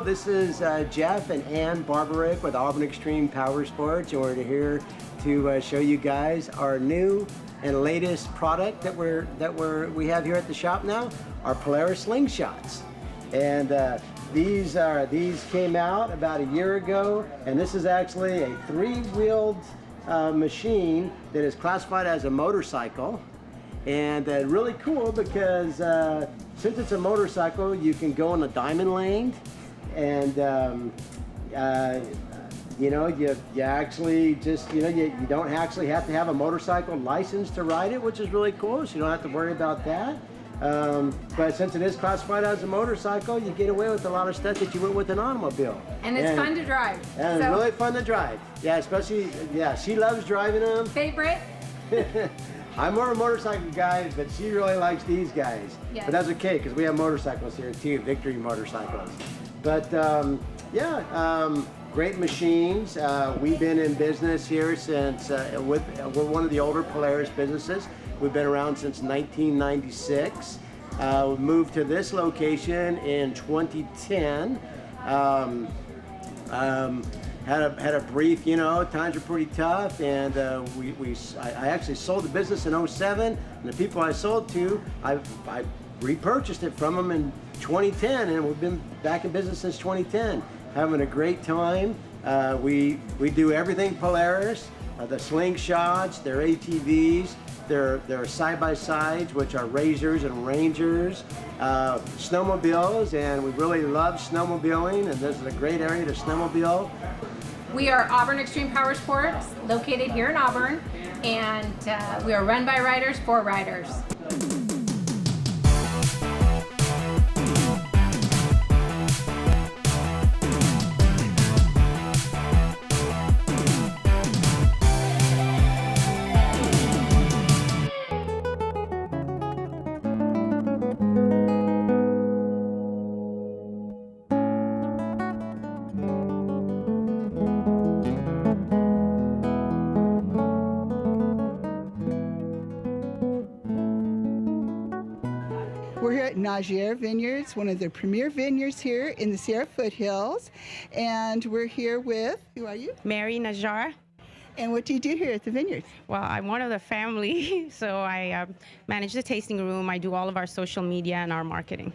This is Jeff and Ann Barbarick with Auburn Extreme Power Sports, and we're here to show you guys our new and latest product that we have here at the shop now, our Polaris Slingshots. And these came out about a year ago, and this is actually a three-wheeled machine that is classified as a motorcycle. And really cool because since it's a motorcycle, you can go in a diamond lane, and you actually just, you don't actually have to have a motorcycle license to ride it, which is really cool, so you don't have to worry about that. But since it is classified as a motorcycle, you get away with a lot of stuff that you would with an automobile. And it's fun to drive. And it's really fun to drive. Yeah, especially, she loves driving them. Favorite? I'm more a motorcycle guy, but she really likes these guys. Yes. But that's okay, because we have motorcycles here too, Victory motorcycles. But great machines. We've been in business here since, we're one of the older Polaris businesses. We've been around since 1996. We moved to this location in 2010. Had a brief, times were pretty tough, and I actually sold the business in 07, and the people I sold to, I repurchased it from them in 2010, and we've been back in business since 2010. Having a great time. We do everything Polaris, the Slingshots, their ATVs, their side-by-sides, which are Razors and Rangers, snowmobiles, and we really love snowmobiling, and this is a great area to snowmobile. We are Auburn Extreme Power Sports, located here in Auburn, and we are run by riders for riders. We're here at Nausea Vineyards, one of the premier vineyards here in the Sierra Foothills. And we're here with, who are you? Marilyns Clothing. And what do you do here at the vineyards? Well, I'm one of the family, so I manage the tasting room. I do all of our social media and our marketing.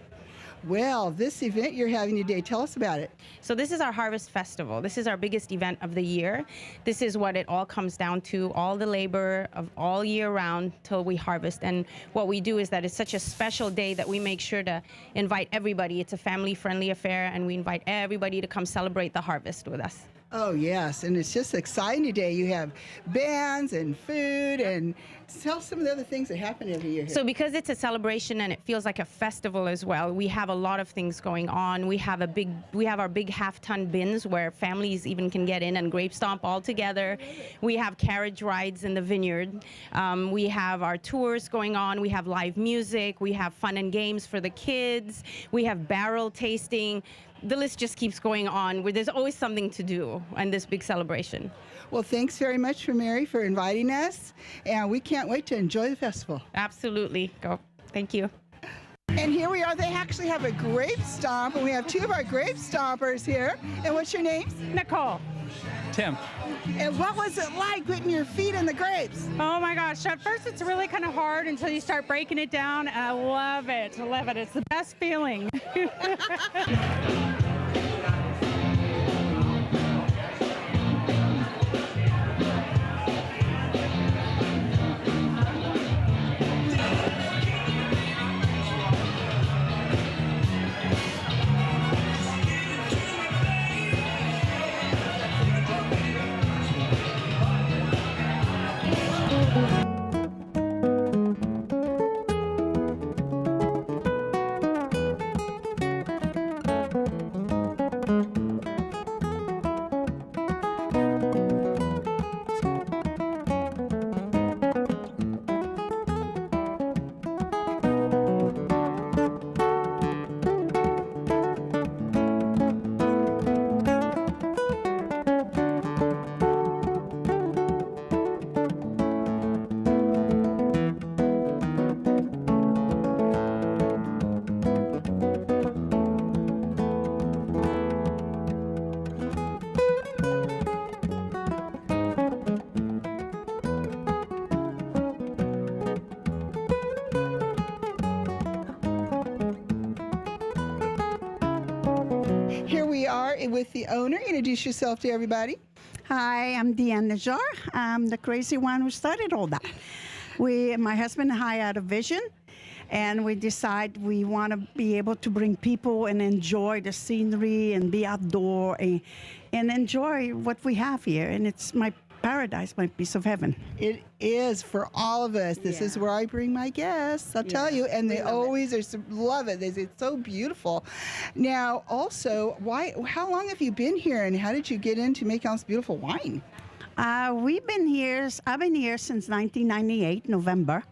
Well, this event you're having today, tell us about it. So this is our Harvest Festival. This is our biggest event of the year. This is what it all comes down to, all the labor of all year round till we harvest. And what we do is that it's such a special day that we make sure to invite everybody. It's a family-friendly affair, and we invite everybody to come celebrate the harvest with us. Oh, yes, and it's just exciting today. You have bands and food, and tell some of the other things that happen every year here. So because it's a celebration and it feels like a festival as well, we have a lot of things going on. We have our big half-ton bins where families even can get in and grape stomp all together. We have carriage rides in the vineyard. We have our tours going on. We have live music. We have fun and games for the kids. We have barrel tasting. The list just keeps going on, where there's always something to do in this big celebration. Well, thanks very much for Mary for inviting us, and we can't wait to enjoy the festival. Absolutely. Go. Thank you. And here we are. They actually have a grape stomp, and we have two of our grape stompers here. And what's your names? Nicole. Tim. And what was it like putting your feet in the grapes? Oh my gosh, at first it's really kind of hard until you start breaking it down, and I love it. I love it. It's the best feeling. are with the owner. Introduce yourself to everybody. Hi, I'm Deanne Najar. I'm the crazy one who started all that. My husband and I had a vision, and we decide we want to be able to bring people and enjoy the scenery and be outdoor and enjoy what we have here. And it's my paradise, my piece of heaven. It is for all of us. This is where I bring my guests, I'll tell you, and they always love it. They say it's so beautiful. Now, also, how long have you been here, and how did you get into making all this beautiful wine? I've been here since 1998, November.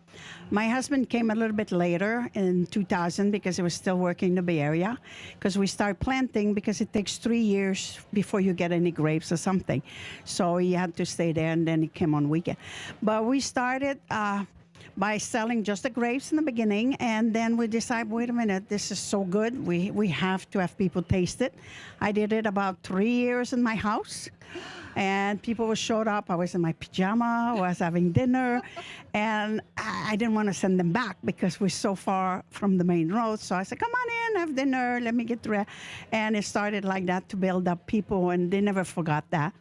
My husband came a little bit later in 2000 because he was still working in the Bay Area, because we start planting because it takes 3 years before you get any grapes or something. So he had to stay there, and then he came on weekend. But we started by selling just the grapes in the beginning, and then we decided, wait a minute, this is so good. We have to have people taste it. I did it about 3 years in my house. And people showed up. I was in my pajama, I was having dinner, and I didn't want to send them back because we're so far from the main road. So I said, come on in, have dinner, let me get through it. And it started like that to build up people, and they never forgot that.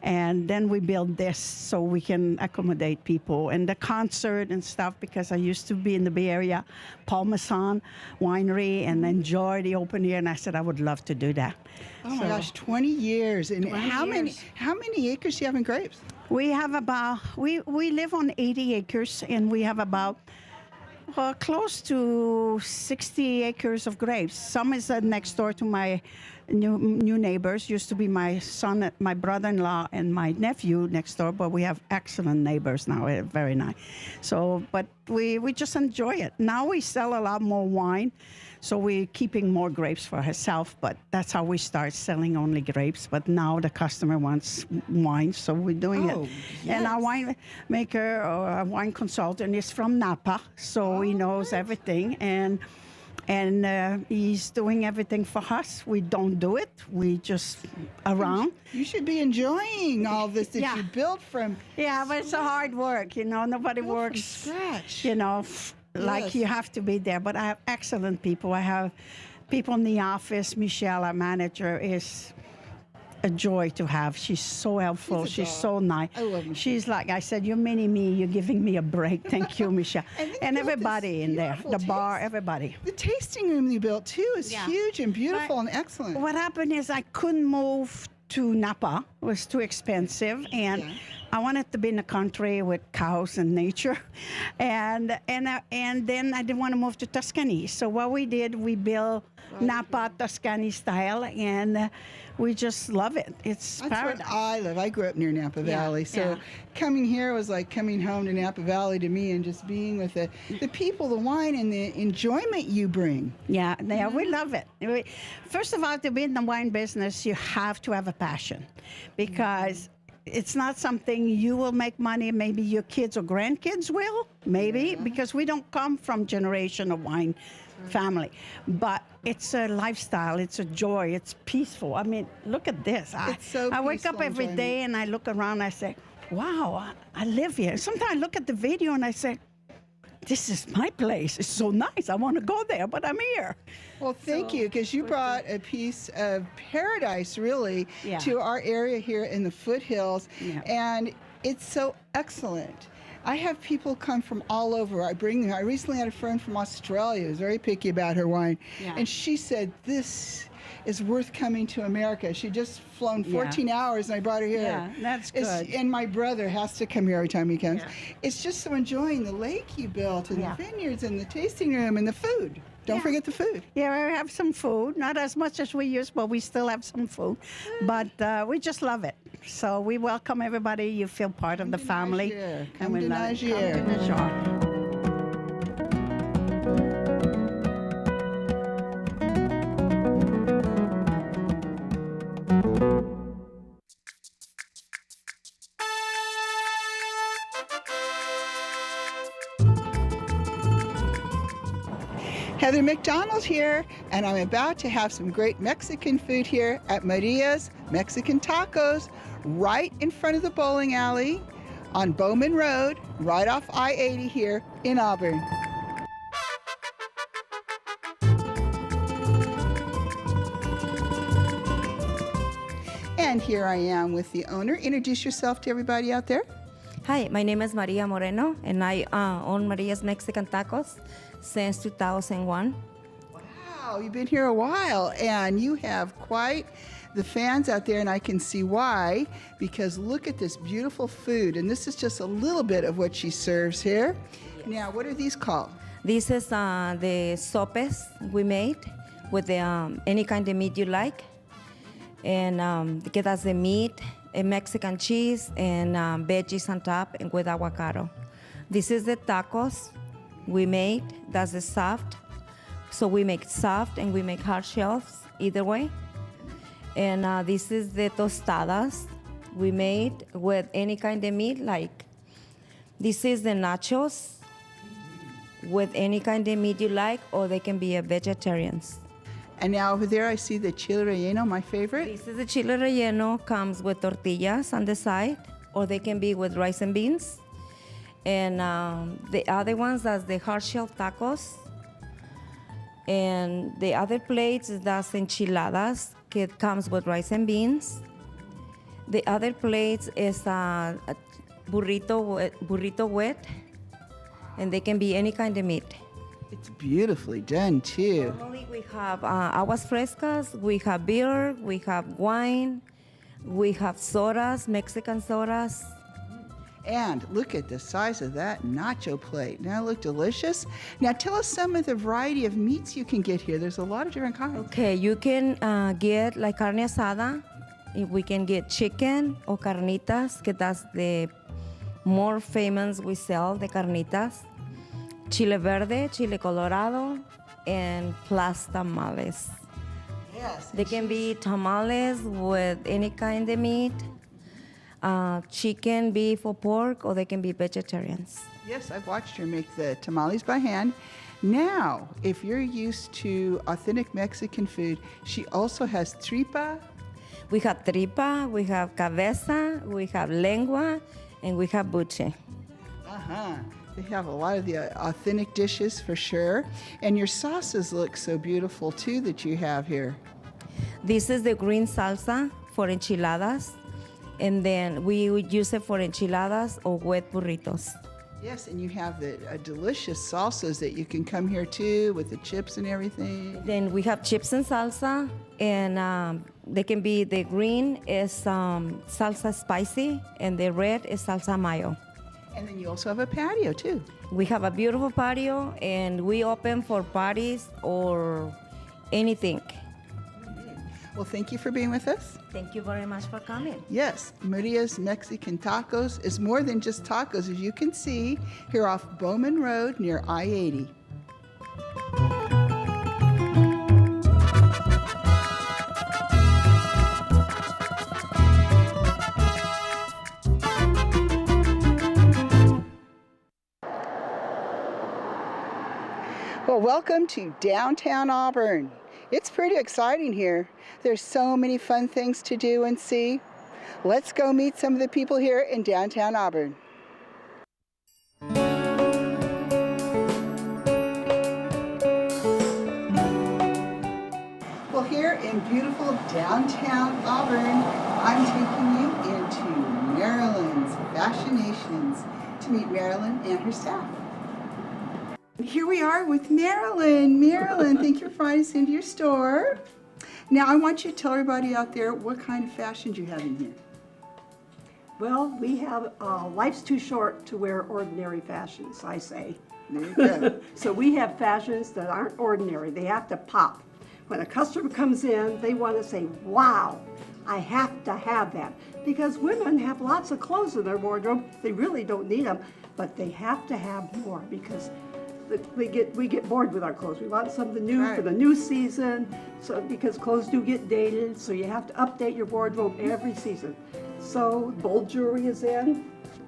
And then we built this so we can accommodate people. And the concert and stuff, because I used to be in the Bay Area, Paul Masson Winery, and enjoy the open air, and I said I would love to do that. Oh my gosh, 20 years. And how many acres do you have in grapes? We have about, we live on 80 acres, and we have about close to 60 acres of grapes. Some is next door to my new neighbors. Used to be my son, my brother-in-law, and my nephew next door, but we have excellent neighbors now. Very nice. So, but we just enjoy it. Now we sell a lot more wine. So we're keeping more grapes for herself, but that's how we start selling only grapes. But now the customer wants wine, so we're doing it. Yes. And our winemaker or our wine consultant is from Napa, so he knows everything. And he's doing everything for us. We don't do it. We just around. You should be enjoying all this that you built from. Yeah, but it's a hard work. Nobody works from scratch. Like you have to be there. But I have excellent people. I have people in the office. Michelle, our manager, is a joy to have. She's so helpful. She's so nice. I love Michelle. She's like, I said, you're mini me. You're giving me a break. Thank you, Michelle. And everybody in there, the bar, everybody. The tasting room you built too is huge and beautiful and excellent. What happened is I couldn't move to Napa. It was too expensive, and I wanted to be in the country with cows and nature, and then I didn't want to move to Tuscany. So what we did, we built Napa Tuscany style, and we just love it. It's paradise. That's where I live. I grew up near Napa Valley, so coming here was like coming home to Napa Valley to me, and just being with the people, the wine, and the enjoyment you bring. Yeah, we love it. First of all, to be in the wine business, you have to have a passion, because it's not something you will make money. Maybe your kids or grandkids will, because we don't come from generation of wine family. But it's a lifestyle. It's a joy. It's peaceful. I mean, look at this. It's so I wake up every day and I look around and I say, wow, I live here. Sometimes I look at the video and I say, this is my place. It's so nice. I want to go there, but I'm here. Well, thank you, because you brought a piece of paradise, really, to our area here in the foothills, and it's so excellent. I have people come from all over. I bring them. I recently had a friend from Australia who was very picky about her wine, and she said, this is worth coming to America. She just flown 14 hours, and I brought her here. Yeah, that's good. And my brother has to come here every time he comes. It's just so enjoying the lake you built, and the vineyards, and the tasting room, and the food. Don't forget the food. Yeah, we have some food. Not as much as we used, but we still have some food. But we just love it. So we welcome everybody. You feel part of the family. Come to Nausea. Heather McDonald here, and I'm about to have some great Mexican food here at Maria's Mexican Tacos, right in front of the bowling alley on Bowman Road, right off I-80 here in Auburn. And here I am with the owner. Introduce yourself to everybody out there. Hi, my name is Maria Moreno, and I own Maria's Mexican Tacos since 2001. Wow, you've been here a while, and you have quite the fans out there, and I can see why, because look at this beautiful food, and this is just a little bit of what she serves here. Yes. Now, what are these called? This is the sopes we made with the, any kind of meat you like, and it has the meat, a Mexican cheese, and veggies on top, and with avocado. This is the tacos we made. That's the soft. So we make soft and we make hard shells, either way. And this is the tostadas we made with any kind of meat. Like this is the nachos with any kind of meat you like, or they can be a vegetarians. And now over there I see the chile relleno, my favorite. This is the chile relleno, comes with tortillas on the side, or they can be with rice and beans. And the other ones, that's the hard shell tacos. And the other plates, that's enchiladas, it comes with rice and beans. The other plates is a burrito wet, and they can be any kind of meat. It's beautifully done too. Normally we have aguas frescas, we have beer, we have wine, we have sodas, Mexican sodas. And look at the size of that nacho plate. Now look delicious. Now tell us some of the variety of meats you can get here. There's a lot of different kinds. Okay, you can get like carne asada. We can get chicken or carnitas, que that's the more famous we sell, the carnitas. Chile verde, chile colorado, and plus tamales. Yes. They can be tamales with any kind of meat. Chicken, beef, or pork, or they can be vegetarians. Yes, I've watched her make the tamales by hand. Now, if you're used to authentic Mexican food, she also has tripa. We have tripa, we have cabeza, we have lengua, and we have buche. Uh-huh. They have a lot of the authentic dishes for sure. And your sauces look so beautiful too that you have here. This is the green salsa for enchiladas. And then we would use it for enchiladas or wet burritos. Yes, and you have the delicious salsas that you can come here too with the chips and everything. Then we have chips and salsa, and they can be, the green is salsa spicy, and the red is salsa mayo. And then you also have a patio too. We have a beautiful patio, and we open for parties or anything. Well, thank you for being with us. Thank you very much for coming. Yes, Maria's Mexican Tacos is more than just tacos, as you can see here off Bowman Road near I-80. Well, welcome to downtown Auburn. It's pretty exciting here. There's so many fun things to do and see. Let's go meet some of the people here in downtown Auburn. Well, here in beautiful downtown Auburn, I'm taking you into Marilyns Fascinations to meet Marilyn and her staff. Here we are with Marilyn. Marilyn, thank you for inviting us into your store. Now, I want you to tell everybody out there what kind of fashions you have in here. Well, we have, life's too short to wear ordinary fashions, I say. There you go. So we have fashions that aren't ordinary. They have to pop. When a customer comes in, they want to say, wow, I have to have that. Because women have lots of clothes in their wardrobe. They really don't need them, but they have to have more because we get bored with our clothes. We want something new for the new season, so because clothes do get dated, so you have to update your wardrobe every season. So gold jewelry is in.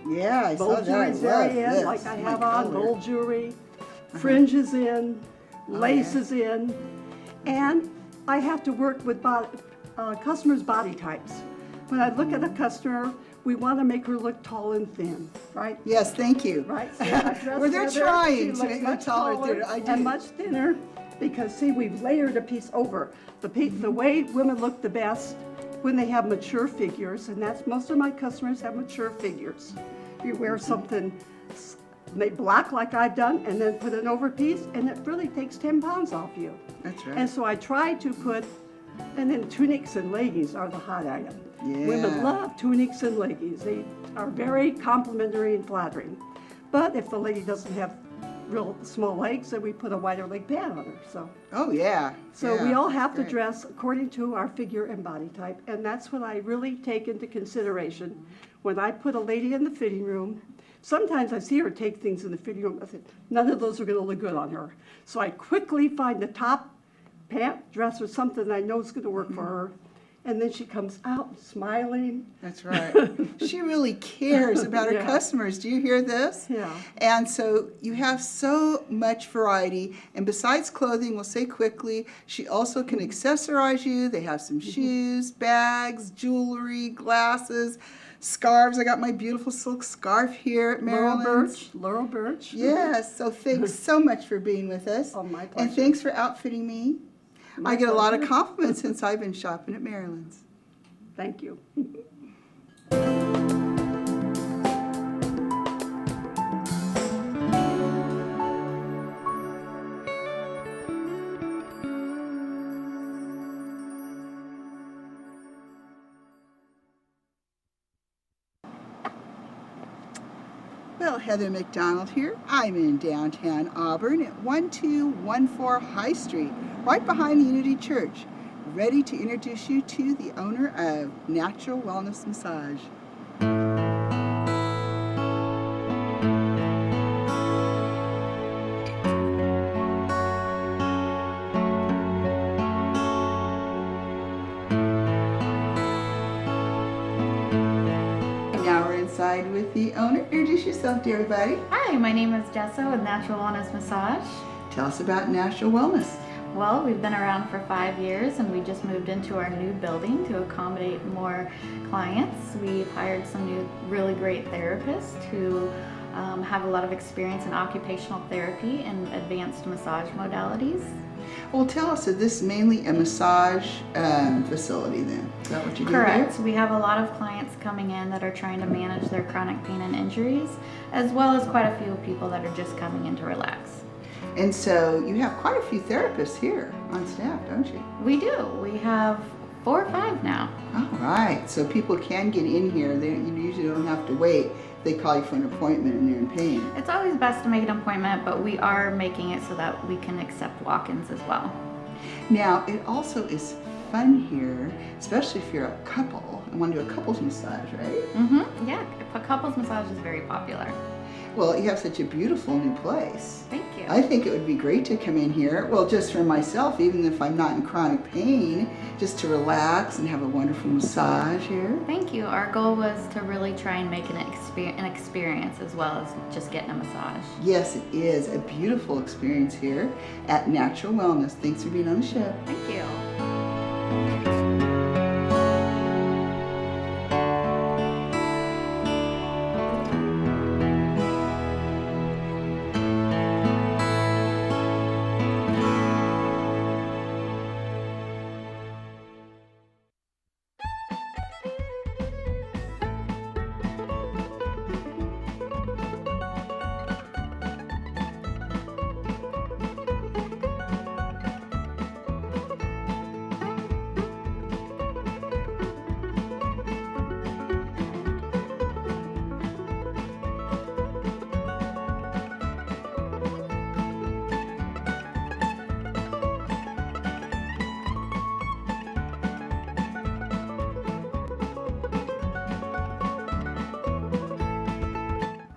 Yeah, I saw that. Gold jewelry is very in, like I have on gold jewelry. Fringe is in, lace is in, and I have to work with customers' body types. When I look at a customer, we want to make her look tall and thin, right? Yes, thank you. Right? So Well, they're trying to make her taller and much thinner because, see, we've layered a piece over. The way women look the best when they have mature figures, and that's most of my customers have mature figures. You wear something black like I've done, and then put an overpiece, and it really takes 10 pounds off you. That's right. And so I try to put, and then tunics and leggings are the hot item. Yeah. Women love tunics and leggings. They are very complimentary and flattering. But if the lady doesn't have real small legs, then we put a wider leg pad on her. Oh, yeah. So Yeah, we all have to great. dress according to our figure and body type, and that's what I really take into consideration when I put a lady in the fitting room. Sometimes I see her take things in the fitting room. I think none of those are going to look good on her. So I quickly find the top pant, dress, or something I know is going to work for her. And then she comes out smiling. That's right. She really cares about her Yeah. customers. Do you hear this? Yeah. And so you have so much variety. And besides clothing, we'll say quickly, she also can accessorize you. They have some shoes, bags, jewelry, glasses, scarves. I got my beautiful silk scarf here at Marilyns. Laurel Birch. Yes. So thanks so much for being with us. Oh, my And pleasure. thanks for outfitting me. My I get a lot of pleasure. compliments since I've been shopping at Marilyns. Thank you. Well, Heather McDonald here. I'm in downtown Auburn at 1214 High Street, right behind the Unity Church, ready to introduce you to the owner of Natural Wellness Massage. Now we're inside with the owner. Introduce yourself to everybody. Hi, my name is Jessa with Natural Wellness Massage. Tell us about Natural Wellness. Well, we've been around for 5 years and we just moved into our new building to accommodate more clients. We've hired some new really great therapists who have a lot of experience in occupational therapy and advanced massage modalities. Well, tell us, is this mainly a massage facility then? Is that what you do here? Correct. We have a lot of clients coming in that are trying to manage their chronic pain and injuries, as well as quite a few people that are just coming in to relax. And so you have quite a few therapists here on staff, don't you? We do. We have 4 or 5 now. All right. So people can get in here. You usually don't have to wait. They call you for an appointment and they're in pain. It's always best to make an appointment, but we are making it so that we can accept walk-ins as well. Now, it also is fun here, especially if you're a couple and want to do a couples massage, right? Mm-hmm. Yeah, a couples massage is very popular. Well, you have such a beautiful new place. Thank you. I think it would be great to come in here, well, just for myself, even if I'm not in chronic pain, just to relax and have a wonderful massage here. Thank you. Our goal was to really try and make an experience as well as just getting a massage. Yes, it is a beautiful experience here at Natural Wellness. Thanks for being on the show. Thank you.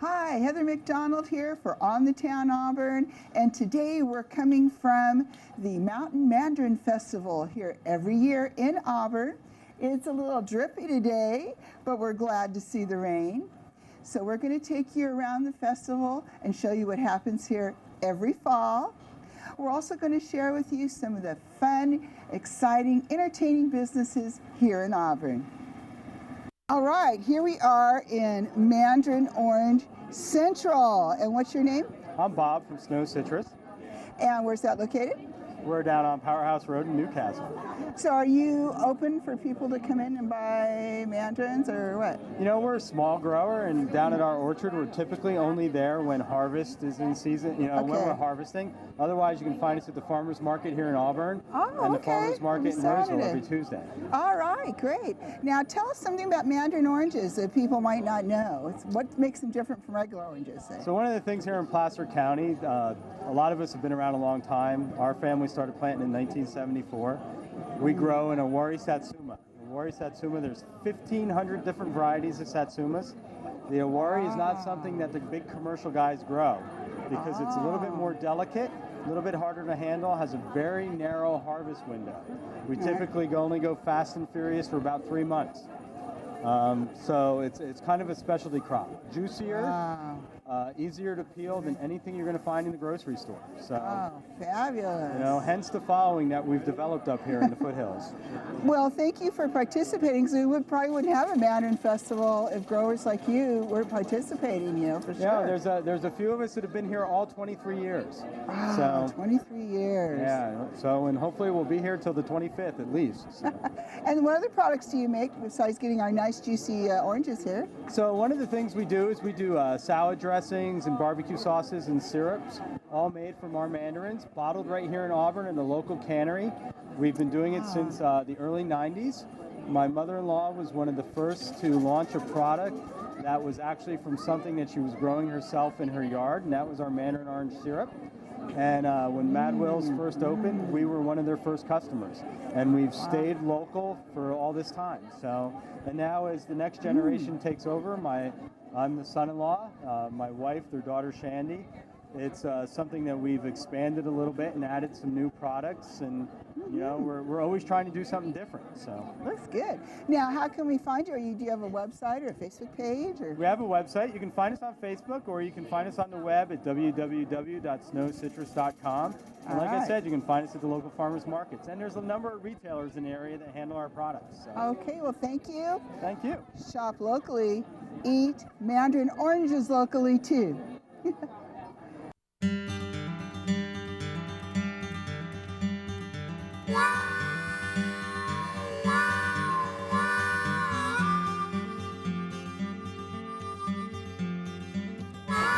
Hi, Heather McDonald here for On the Town Auburn, and today we're coming from the Mountain Mandarin Festival here every year in Auburn. It's a little drippy today, but we're glad to see the rain. So we're going to take you around the festival and show you what happens here every fall. We're also going to share with you some of the fun, exciting, entertaining businesses here in Auburn. All right, here we are in Mandarin Orange Central. And what's your name? I'm Bob from Snow Citrus. And where's that located? We're down on Powerhouse Road in Newcastle. So are you open for people to come in and buy mandarins or what? You know, we're a small grower, and down at our orchard, we're typically only there when harvest is in season, you know, when we're harvesting. Otherwise, you can find us at the farmer's market here in Auburn and the farmer's market in Roseville every Tuesday. All right, great. Now tell us something about Mandarin oranges that people might not know. What makes them different from regular oranges? So one of the things here in Placer County, a lot of us have been around a long time. Our family started planting in 1974. We grow in a Awari Satsuma. Awari Satsuma, there's 1,500 different varieties of Satsumas. The Awari is not something that the big commercial guys grow because it's a little bit more delicate, a little bit harder to handle, has a very narrow harvest window. We typically only go fast and furious for about 3 months. So it's kind of a specialty crop. Juicier, easier to peel than anything you're going to find in the grocery store. So, fabulous. You know, hence the following that we've developed up here in the foothills. Well, thank you for participating. So we probably wouldn't have a Mandarin festival if growers like you weren't participating, you know, for sure. Yeah, there's a few of us that have been here all 23 years. Wow, so, 23 years. Yeah, so, and hopefully we'll be here till the 25th at least. So. And what other products do you make besides getting our nice juicy oranges here? So one of the things we do is we do salad dressings and barbecue sauces and syrups, all made from our mandarins, bottled right here in Auburn in the local cannery. We've been doing it since the early 90s. My mother-in-law was one of the first to launch a product that was actually from something that she was growing herself in her yard, and that was our mandarin orange syrup. And when Mad Will's first opened, we were one of their first customers. And we've stayed local for all this time. So, and now as the next generation takes over, I'm the son-in-law, my wife, their daughter Shandy. It's something that we've expanded a little bit and added some new products, and you know, we're always trying to do something different. So looks good. Now, how can we find you? Do you have a website or a Facebook page? Or? We have a website. You can find us on Facebook, or you can find us on the web at www.snowcitrus.com. And like I said, you can find us at the local farmers markets. And there's a number of retailers in the area that handle our products. So. Okay, well, thank you. Thank you. Shop locally, eat mandarin oranges locally too.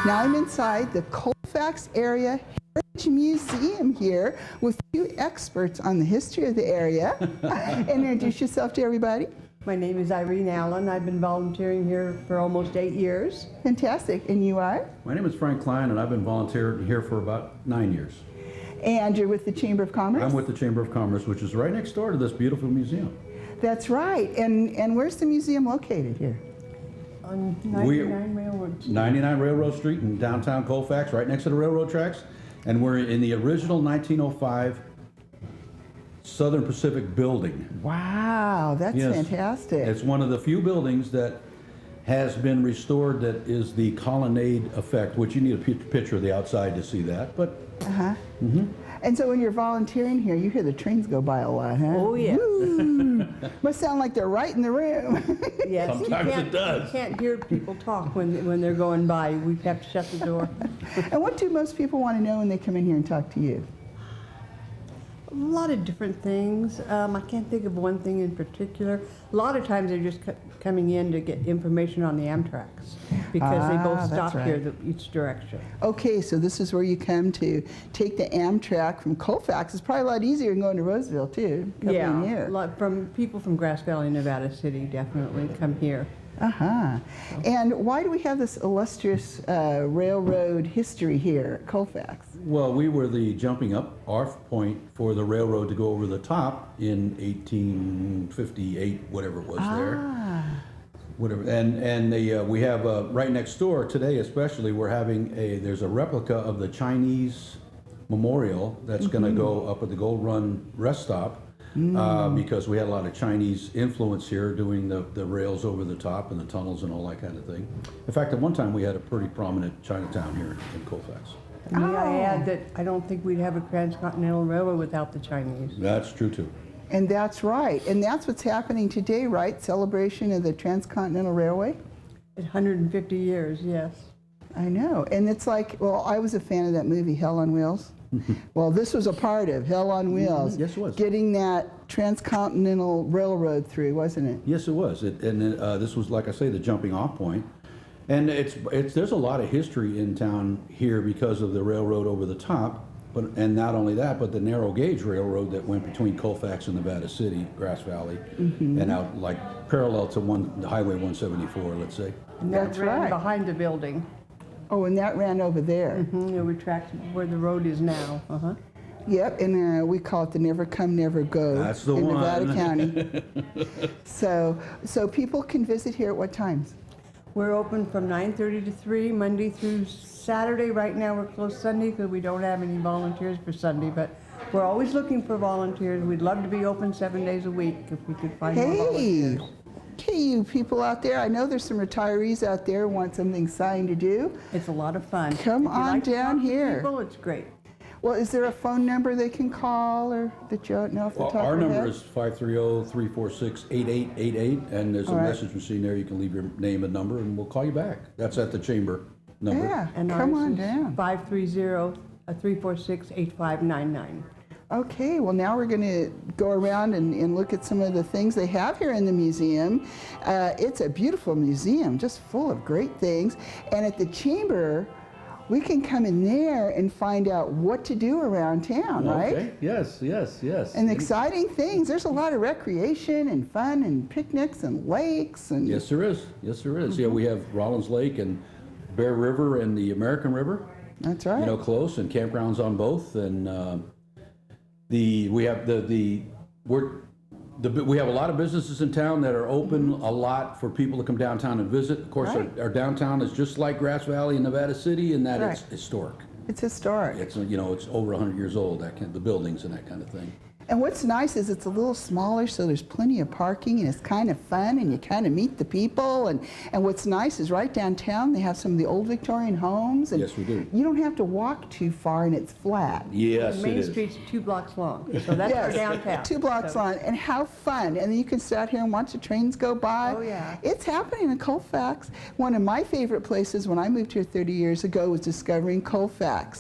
Now I'm inside the Colfax Area Heritage Museum here with two experts on the history of the area. Introduce yourself to everybody. My name is Irene Allen. I've been volunteering here for almost 8 years. Fantastic. And you are? My name is Frank Klein, and I've been volunteering here for about 9 years. And you're with the Chamber of Commerce? I'm with the Chamber of Commerce, which is right next door to this beautiful museum. That's right. And where's the museum located here? On 99 Railroad Street. 99 Railroad Street in downtown Colfax, right next to the railroad tracks. And we're in the original 1905 Southern Pacific building. Wow, that's fantastic. It's one of the few buildings that has been restored that is the colonnade effect, which you need a picture of the outside to see that. But And so when you're volunteering here, you hear the trains go by a lot, huh? Oh, yes. Must sound like they're right in the room. Yes, sometimes it does. You can't hear people talk when they're going by. We have to shut the door. And what do most people want to know when they come in here and talk to you? A lot of different things. I can't think of one thing in particular. A lot of times they're just coming in to get information on the Amtraks because they both stop here each direction. Okay, so this is where you come to take the Amtrak from Colfax. It's probably a lot easier than going to Roseville too. Yeah, a lot from people from Grass Valley, Nevada City definitely come here. And why do we have this illustrious railroad history here at Colfax? well, we were the jumping off point for the railroad to go over the top in 1858, whatever it was there. Whatever, and we have right next door today, especially, we're having there's a replica of the Chinese memorial that's going to go up at the Gold Run rest stop because we had a lot of Chinese influence here doing the rails over the top and the tunnels and all that kind of thing. In fact, at one time we had a pretty prominent Chinatown here in Colfax. And may I add that I don't think we'd have a transcontinental railroad without the Chinese. That's true too. And that's right. And that's what's happening today, right? Celebration of the Transcontinental Railway? 150 years, yes. I know. And it's like, well, I was a fan of that movie, Hell on Wheels. Well, this was a part of Hell on Wheels. Yes, it was. Getting that transcontinental railroad through, wasn't it? Yes, it was. This was, like I say, the jumping off point. And there's a lot of history in town here because of the railroad over the top. And not only that, but the narrow gauge railroad that went between Colfax and Nevada City, Grass Valley, and out like parallel to Highway 174, let's say. And that ran behind the building. Oh, and that ran over there. It retracts where the road is now. Yep, and we call it the Never Come, Never Go. That's the in one. Nevada County. So people can visit here at what times? We're open from 9:30 to 3, Monday through Saturday. Right now we're closed Sunday because we don't have any volunteers for Sunday, but we're always looking for volunteers. We'd love to be open 7 days a week if we could find more volunteers. Hey, you people out there, I know there's some retirees out there who want something exciting to do. It's a lot of fun. Come If you on like to down talk to here. people, it's great. Well, is there a phone number they can call or that you don't know off the top of Our your head? number is 530-346-8888, and there's a message machine there. You can leave your name and number, and we'll call you back. That's at the chamber number. Yeah, And come ours on is down. 530-346-8599. Okay, well now we're going to go around and look at some of the things they have here in the museum. It's a beautiful museum, just full of great things. And at the chamber, we can come in there and find out what to do around town, right? Okay, yes. And exciting things. There's a lot of recreation and fun and picnics and lakes. And Yes, there is. Yeah, we have Rollins Lake and Bear River and the American River. That's right. Close, and campgrounds on both. And we have we have a lot of businesses in town that are open a lot for people to come downtown and visit. Of course, our downtown is just like Grass Valley and Nevada City in that it's historic. It's historic. It's it's over 100 years old. The buildings and that kind of thing. And what's nice is it's a little smaller, so there's plenty of parking, and it's kind of fun, and you kind of meet the people. And what's nice is right downtown, they have some of the old Victorian homes. And yes, we do. You don't have to walk too far, and it's flat. Yes, Main Street's 2 blocks long, so that's our downtown. 2 blocks long, and how fun. And then you can sit out here and watch the trains go by. Oh, yeah. It's happening in Colfax. One of my favorite places when I moved here 30 years ago was discovering Colfax.